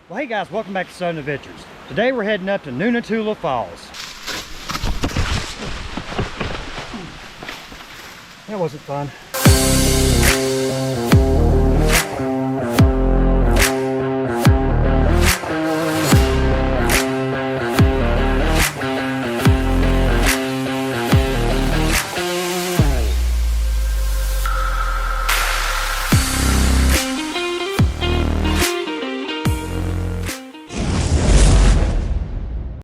Well, hey guys, welcome back to Southern Adventures. Today we're heading up to Noontoolya Falls. That wasn't fun.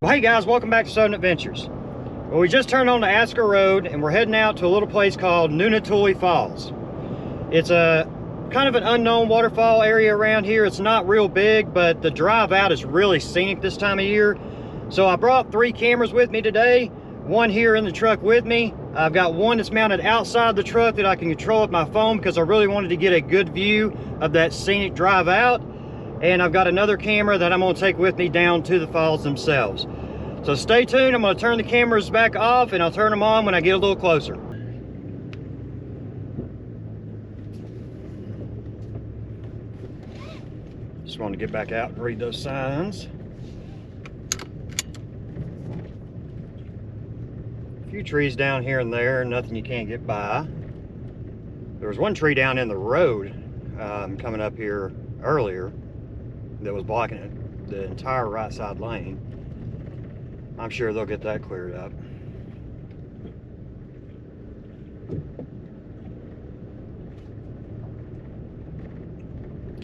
Well, hey guys, welcome back to Southern Adventures. Well, we just turned on the Asker Road and we're heading out to a little place called Noontoolya Falls. It's a kind of an unknown waterfall area around here. It's not real big, but the drive out is really scenic this time of year. So I brought 3 cameras with me today, one here in the truck with me. I've got one that's mounted outside the truck that I can control with my phone because I really wanted to get a good view of that scenic drive out. And I've got another camera that I'm going to take with me down to the falls themselves. So stay tuned. I'm going to turn the cameras back off and I'll turn them on when I get a little closer. Just want to get back out and read those signs. A few trees down here and there, nothing you can't get by. There was one tree down in the road coming up here earlier that was blocking it, the entire right side lane. I'm sure they'll get that cleared up.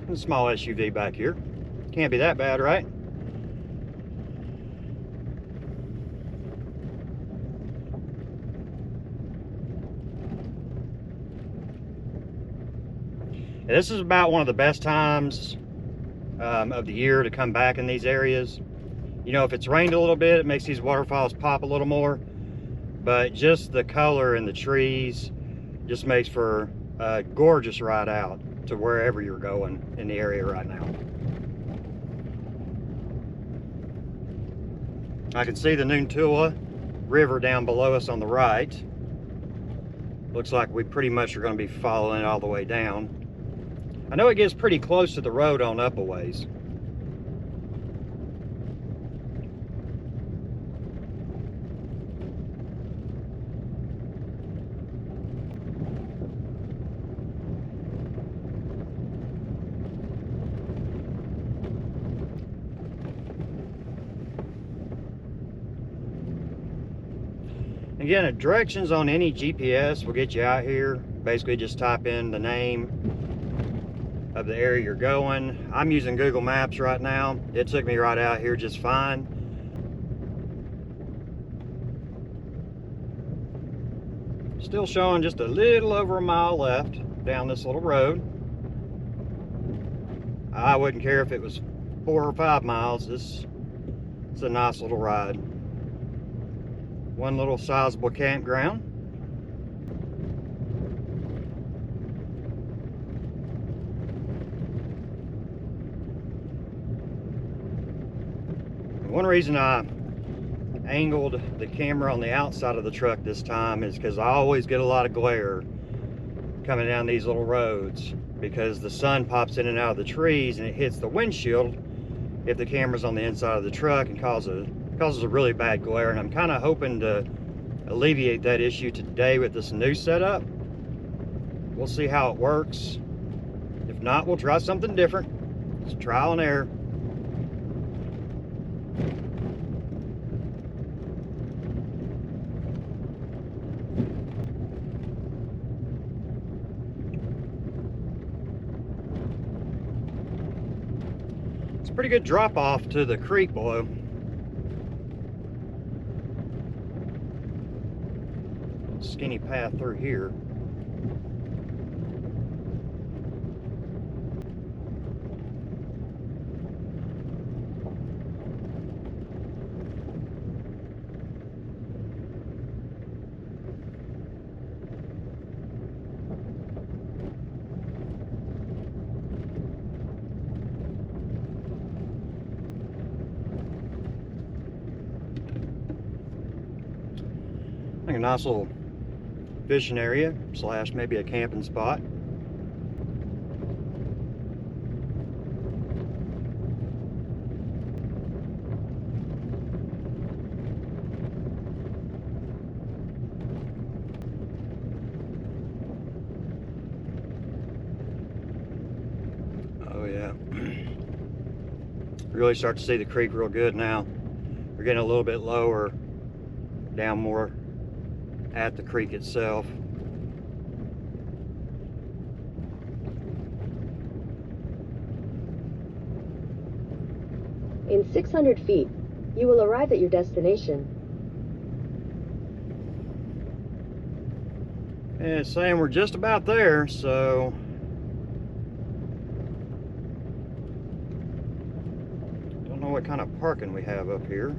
A small SUV back here. Can't be that bad, right? And this is about one of the best times of the year to come back in these areas. You know, if it's rained a little bit, it makes these waterfalls pop a little more, but just the color in the trees just makes for a gorgeous ride out to wherever you're going in the area right now. I can see the Noontoolya River down below us on the right. Looks like we pretty much are going to be following it all the way down. I know it gets pretty close to the road on up a ways. Again, the directions on any GPS will get you out here. Basically just type in the name of the area you're going. I'm using Google Maps right now. It took me right out here just fine. Still showing just a little over a mile left down this little road. I wouldn't care if it was 4 or 5 miles. It's a nice little ride. One little sizable campground. One reason I angled the camera on the outside of the truck this time is because I always get a lot of glare coming down these little roads because the sun pops in and out of the trees and it hits the windshield if the camera's on the inside of the truck and causes a really bad glare. And I'm kind of hoping to alleviate that issue today with this new setup. We'll see how it works. If not, we'll try something different. It's trial and error. It's a pretty good drop off to the creek below. Skinny path through here. I think a nice little fishing area slash maybe a camping spot. Really start to see the creek real good now. We're getting a little bit lower, down more at the creek itself. In 600 feet, you will arrive at your destination. And it's saying we're just about there, so don't know what kind of parking we have up here.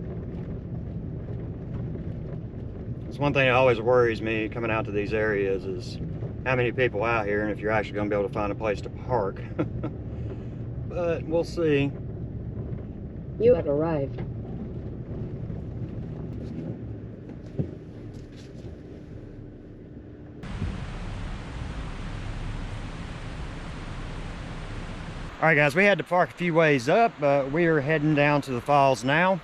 It's one thing that always worries me coming out to these areas is how many people out here and if you're actually going to be able to find a place to park. But we'll see. You have arrived. All right, guys, we had to park a few ways up, but we are heading down to the falls now.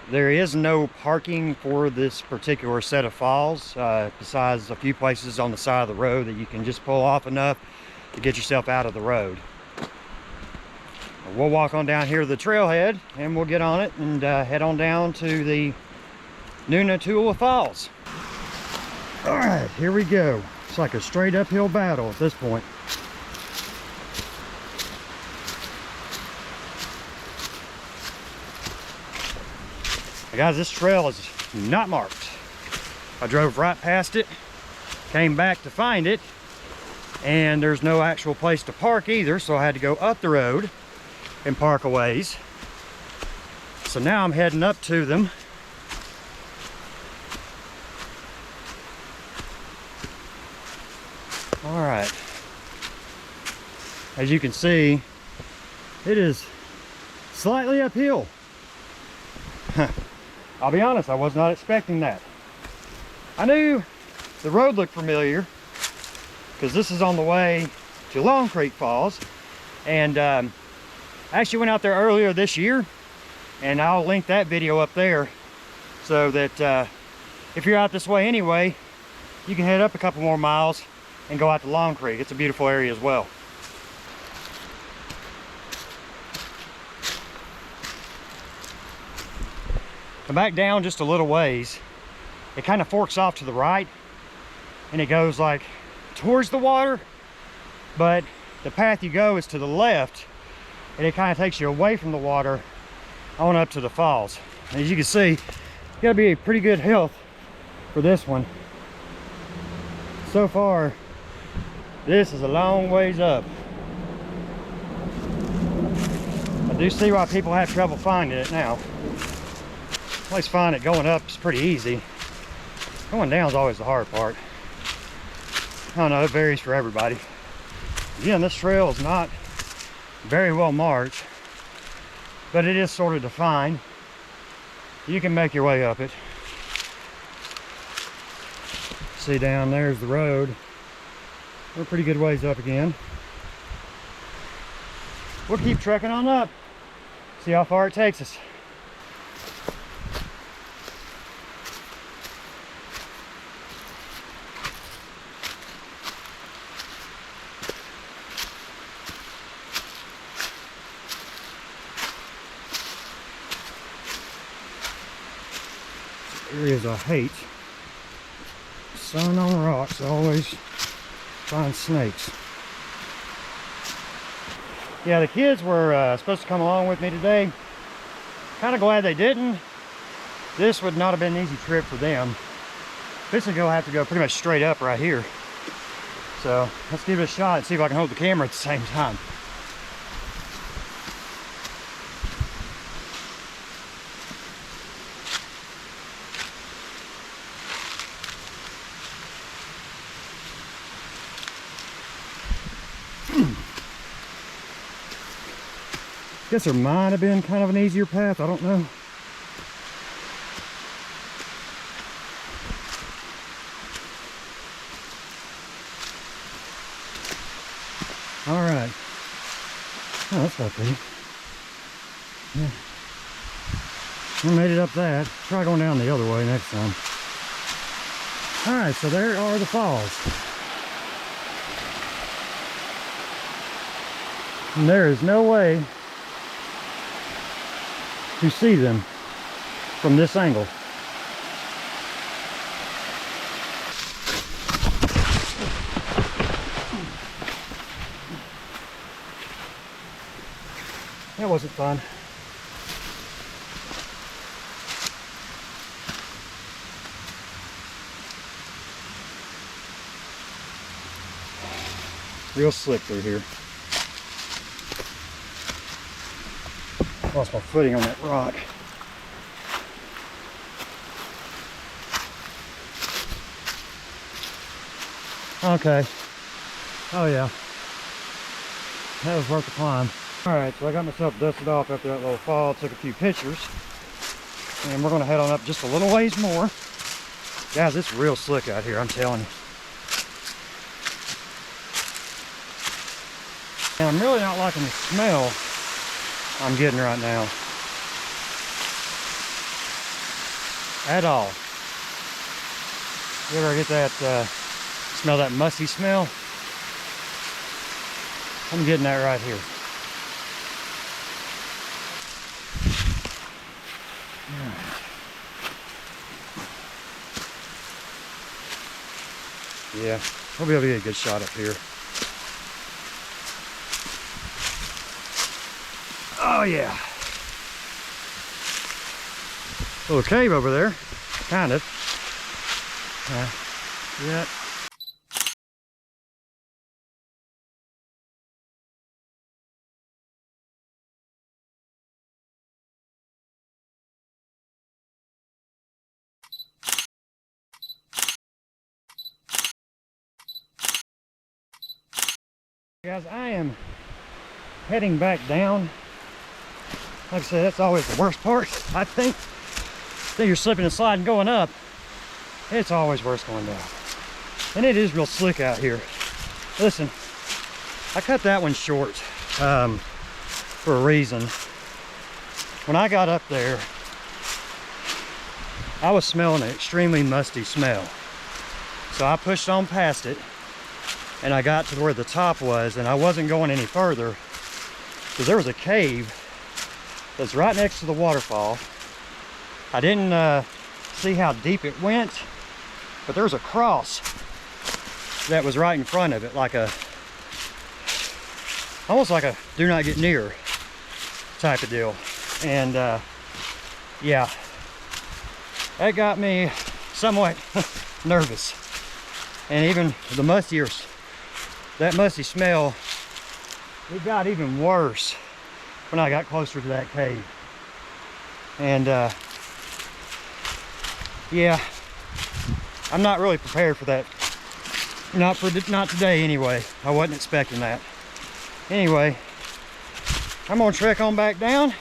There is no parking for this particular set of falls, besides a few places on the side of the road that you can just pull off enough to get yourself out of the road. We'll walk on down here to the trailhead and we'll get on it and head on down to the Noontoolya Falls. All right, here we go. It's like a straight uphill battle at this point. Guys, this trail is not marked. I drove right past it, came back to find it, and there's no actual place to park either, so I had to go up the road and park a ways. So now I'm heading up to them. All right. As you can see, it is slightly uphill. I'll be honest, I was not expecting that. I knew the road looked familiar because this is on the way to Long Creek Falls, and I actually went out there earlier this year, and I'll link that video up there so that if you're out this way anyway, you can head up a couple more miles and go out to Long Creek. It's a beautiful area as well. Come back down just a little ways, it kind of forks off to the right and it goes like towards the water, but the path you go is to the left and it kind of takes you away from the water on up to the falls. And as you can see, you gotta be a pretty good health for this one. So far, this is a long ways up. I do see why people have trouble finding it now. I always find it going up is pretty easy. Going down is always the hard part. I don't know, it varies for everybody. Again, this trail is not very well marked, but it is sort of defined. You can make your way up it. See, down there's the road. We're a pretty good ways up again. We'll keep trekking on up, see how far it takes us. Areas I hate. Sun on rocks, I always find snakes. Yeah, the kids were supposed to come along with me today. Kind of glad they didn't. This would not have been an easy trip for them. This is gonna have to go pretty much straight up right here. So let's give it a shot and see if I can hold the camera at the same time. Guess there might have been kind of an easier path, I don't know. All right. Oh, that's not bad. Yeah. We made it up that. Try going down the other way next time. All right, so there are the falls. And there is no way to see them from this angle. That wasn't fun. Real slick through here. Lost my footing on that rock. Okay. Oh yeah. That was worth the climb. Alright, so I got myself dusted off after that little fall, took a few pictures. And we're gonna head on up just a little ways more. Guys, it's real slick out here, I'm telling you. And I'm really not liking the smell I'm getting right now. At all. You ever get that, smell that musty smell? I'm getting that right here. Yeah, we'll be able to get a good shot up here. Oh yeah. Little cave over there, kind of. Yeah. Guys, I am heading back down. Like I said, that's always the worst part, I think. Then you're slipping and sliding going up. It's always worse going down. And it is real slick out here. Listen, I cut that one short for a reason. When I got up there, I was smelling an extremely musty smell. So I pushed on past it, and I got to where the top was, and I wasn't going any further because there was a cave that's right next to the waterfall. I didn't see how deep it went, but there's a cross that was right in front of it, like a, almost like a do not get near type of deal. And yeah, that got me somewhat nervous. And even the mustier, that musty smell, it got even worse when I got closer to that cave. And yeah, I'm not really prepared for that. Not today anyway. I wasn't expecting that. Anyway, I'm gonna trek on back down.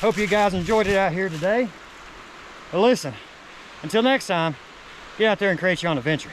Hope you guys enjoyed it out here today. But listen, until next time, get out there and create your own adventure.